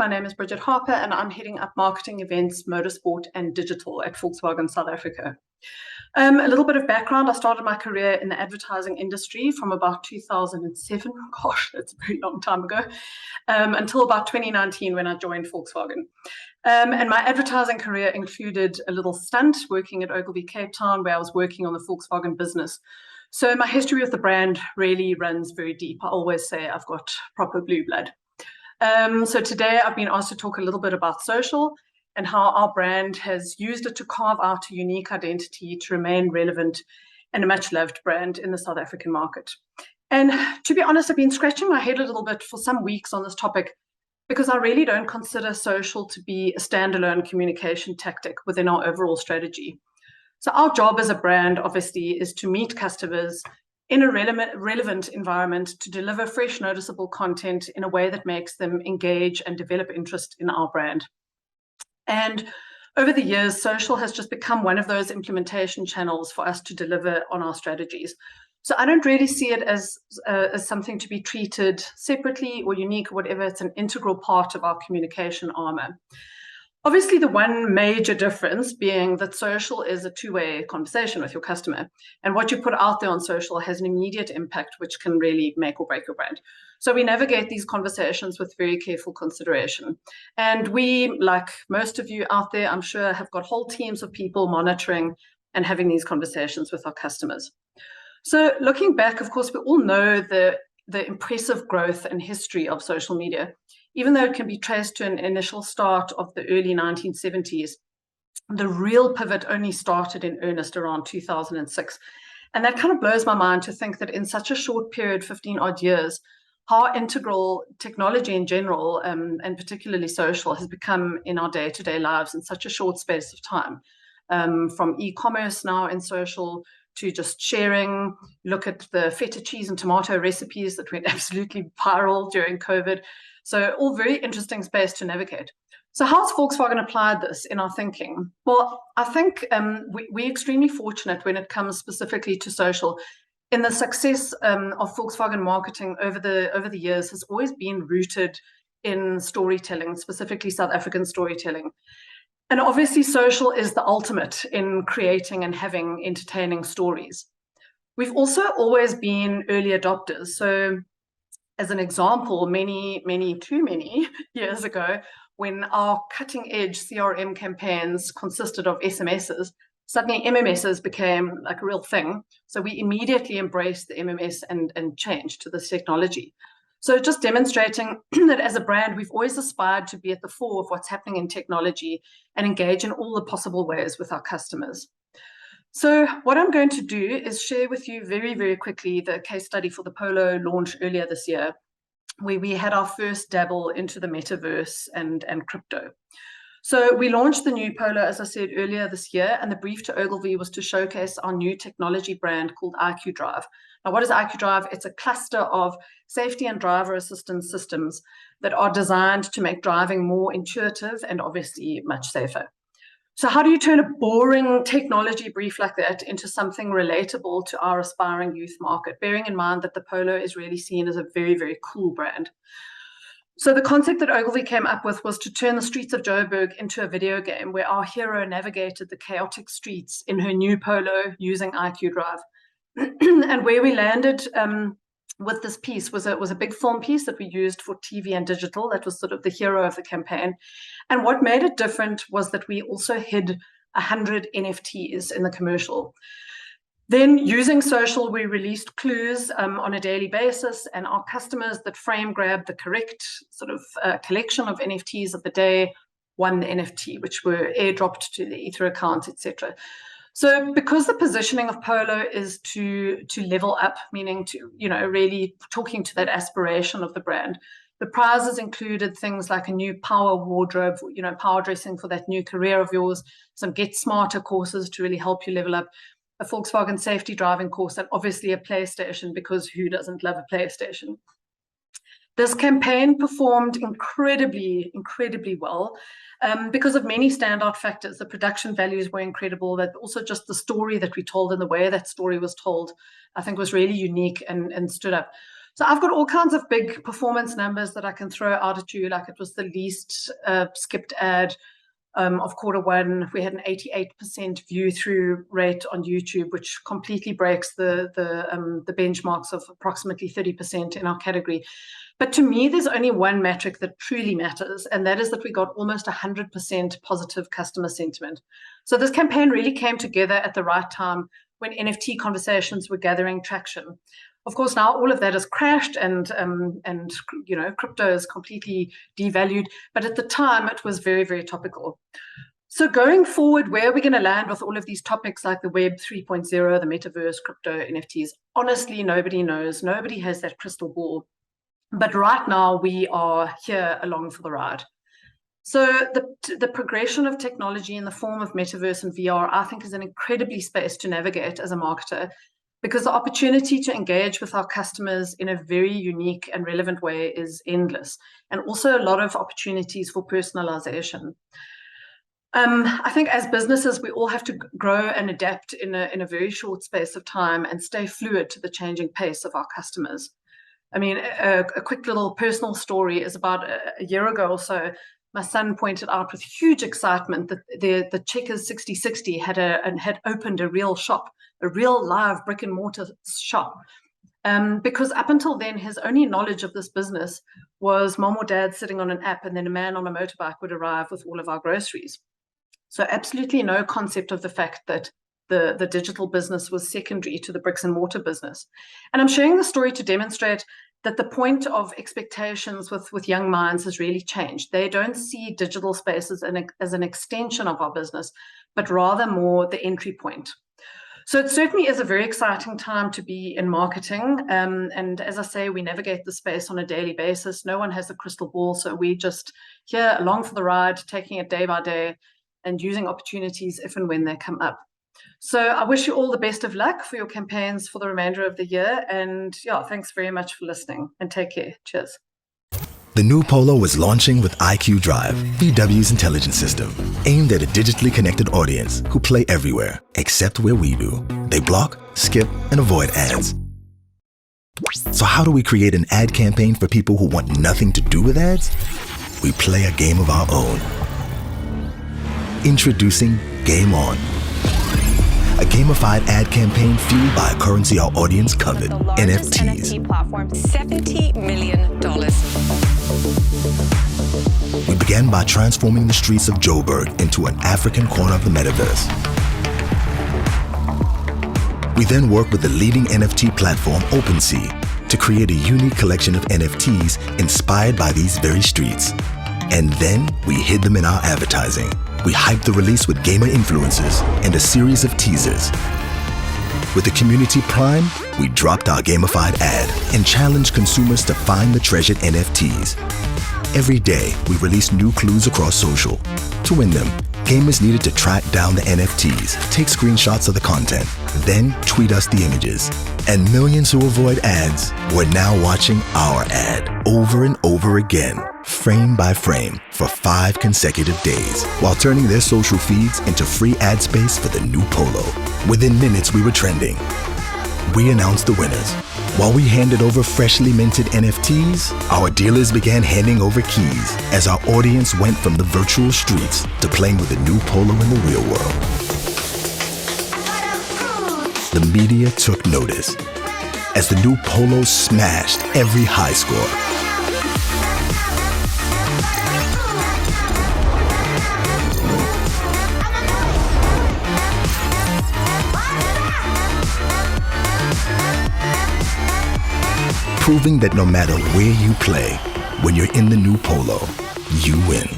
My name is Bridget Harper, and I'm heading up marketing, events, motorsport, and digital at Volkswagen South Africa. A little bit of background. I started my career in the advertising industry from about 2007. Gosh, that's a very long time ago, until about 2019 when I joined Volkswagen. And my advertising career included a little stunt working at Ogilvy Cape Town, where I was working on the Volkswagen business. So my history with the brand really runs very deep. I always say I've got proper blue blood. So today I've been asked to talk a little bit about social and how our brand has used it to carve out a unique identity to remain relevant and a much loved brand in the South African market. And to be honest, I've been scratching my head a little bit for some weeks on this topic because I really don't consider social to be a standalone communication tactic within our overall strategy. So our job as a brand, obviously, is to meet customers in a relevant environment to deliver fresh, noticeable content in a way that makes them engage and develop interest in our brand. And over the years, social has just become one of those implementation channels for us to deliver on our strategies. So I don't really see it as something to be treated separately or unique or whatever. It's an integral part of our communication armor. Obviously, the one major difference being that social is a two-way conversation with your customer. And what you put out there on social has an immediate impact, which can really make or break your brand. So we navigate these conversations with very careful consideration. And we, like most of you out there, I'm sure, have got whole teams of people monitoring and having these conversations with our customers. So looking back, of course, we all know the impressive growth and history of social media. Even though it can be traced to an initial start of the early 1970s, the real pivot only started in earnest around 2006. And that kind of blows my mind to think that in such a short period, 15 odd years, how integral technology in general, and particularly social, has become in our day-to-day lives in such a short space of time. From e-commerce now in social to just sharing. Look at the feta cheese and tomato recipes that went absolutely viral during COVID. So all very interesting space to navigate. So how's Volkswagen applied this in our thinking? Well, I think we're extremely fortunate when it comes specifically to social. In the success of Volkswagen marketing over the years has always been rooted in storytelling, specifically South African storytelling. And obviously social is the ultimate in creating and having entertaining stories. We've also always been early adopters. So as an example, too many years ago, when our cutting edge CRM campaigns consisted of SMSs, suddenly MMSs became like a real thing. So we immediately embraced the MMS and changed to this technology. So just demonstrating that as a brand, we've always aspired to be at the fore of what's happening in technology and engage in all the possible ways with our customers. So what I'm going to do is share with you very, very quickly the case study for the Polo launch earlier this year, where we had our first dabble into the metaverse and crypto. So we launched the new Polo, as I said, earlier this year, and the brief to Ogilvy was to showcase our new technology brand called IQ Drive. Now, what is IQ Drive? It's a cluster of safety and driver assistance systems that are designed to make driving more intuitive and obviously much safer. So how do you turn a boring technology brief like that into something relatable to our aspiring youth market, bearing in mind that the Polo is really seen as a very, very cool brand? So the concept that Ogilvy came up with was to turn the streets of Joburg into a video game where our hero navigated the chaotic streets in her new Polo using IQ Drive. And where we landed with this piece was a big film piece that we used for TV and digital. That was sort of the hero of the campaign. And what made it different was that we also hid 100 NFTs in the commercial. Then using social, we released clues on a daily basis, and our customers that frame grabbed the correct sort of collection of NFTs of the day won the NFT, which were airdropped to the Ether account, etc. So because the positioning of Polo is to level up, meaning to, really talking to that aspiration of the brand, the prizes included things like a new power wardrobe, power dressing for that new career of yours, some Get Smarter courses to really help you level up, a Volkswagen safety driving course, and obviously a PlayStation, because who doesn't love a PlayStation? This campaign performed incredibly, incredibly well because of many standout factors. The production values were incredible, but also just the story that we told and the way that story was told, I think was really unique and stood up. So I've got all kinds of big performance numbers that I can throw out at you, like it was the least skipped ad of Q1. We had an 88% view through rate on YouTube, which completely breaks the benchmarks of approximately 30% in our category. But to me, there's only one metric that truly matters, and that is that we got almost 100% positive customer sentiment. So this campaign really came together at the right time when NFT conversations were gathering traction. Of course, now all of that has crashed, and crypto is completely devalued. But at the time, it was very, very topical. So going forward, where are we going to land with all of these topics like the Web 3.0, the metaverse, crypto, NFTs? Honestly, nobody knows. Nobody has that crystal ball. But right now, we are here along for the ride. So the progression of technology in the form of metaverse and VR, I think, is an incredibly space to navigate as a marketer, because the opportunity to engage with our customers in a very unique and relevant way is endless, and also a lot of opportunities for personalization. I think as businesses, we all have to grow and adapt in a very short space of time and stay fluid to the changing pace of our customers. I mean, a quick little personal story is about a year ago or so, my son pointed out with huge excitement that the Checkers 6060 had opened a real shop, a real live brick and mortar shop. Because up until then, his only knowledge of this business was mom or dad sitting on an app, and then a man on a motorbike would arrive with all of our groceries. So absolutely no concept of the fact that the digital business was secondary to the bricks and mortar business. And I'm sharing the story to demonstrate that the point of expectations with young minds has really changed. They don't see digital spaces as an extension of our business, but rather more the entry point. So it certainly is a very exciting time to be in marketing. And as I say, we navigate the space on a daily basis. No one has a crystal ball, so we just here along for the ride, taking it day by day and using opportunities if and when they come up. So I wish you all the best of luck for your campaigns for the remainder of the year. And yeah, thanks very much for listening, and take care. Cheers. The new Polo is launching with IQ Drive, VW's intelligence system, aimed at a digitally connected audience who play everywhere, except where we do. They block, skip, and avoid ads. So how do we create an ad campaign for people who want nothing to do with ads? We play a game of our own. Introducing Game On, a gamified ad campaign fueled by a currency our audience covered, NFTs. NFT platform, $70 million. We began by transforming the streets of Joburg into an African corner of the metaverse. We then worked with the leading NFT platform, OpenSea, to create a unique collection of NFTs inspired by these very streets. And then we hid them in our advertising. We hyped the release with gamer influencers and a series of teasers. With the Community Prime, we dropped our gamified ad and challenged consumers to find the treasured NFTs. Every day, we released new clues across social. To win them, gamers needed to track down the NFTs, take screenshots of the content, then tweet us the images. And millions who avoid ads were now watching our ad over and over again, frame by frame, for 5 consecutive days, while turning their social feeds into free ad space for the new Polo. Within minutes, we were trending. We announced the winners. While we handed over freshly minted NFTs, our dealers began handing over keys as our audience went from the virtual streets to playing with the new Polo in the real world. The media took notice as the new Polo smashed every high score. Proving that no matter where you play, when you're in the new Polo, you win.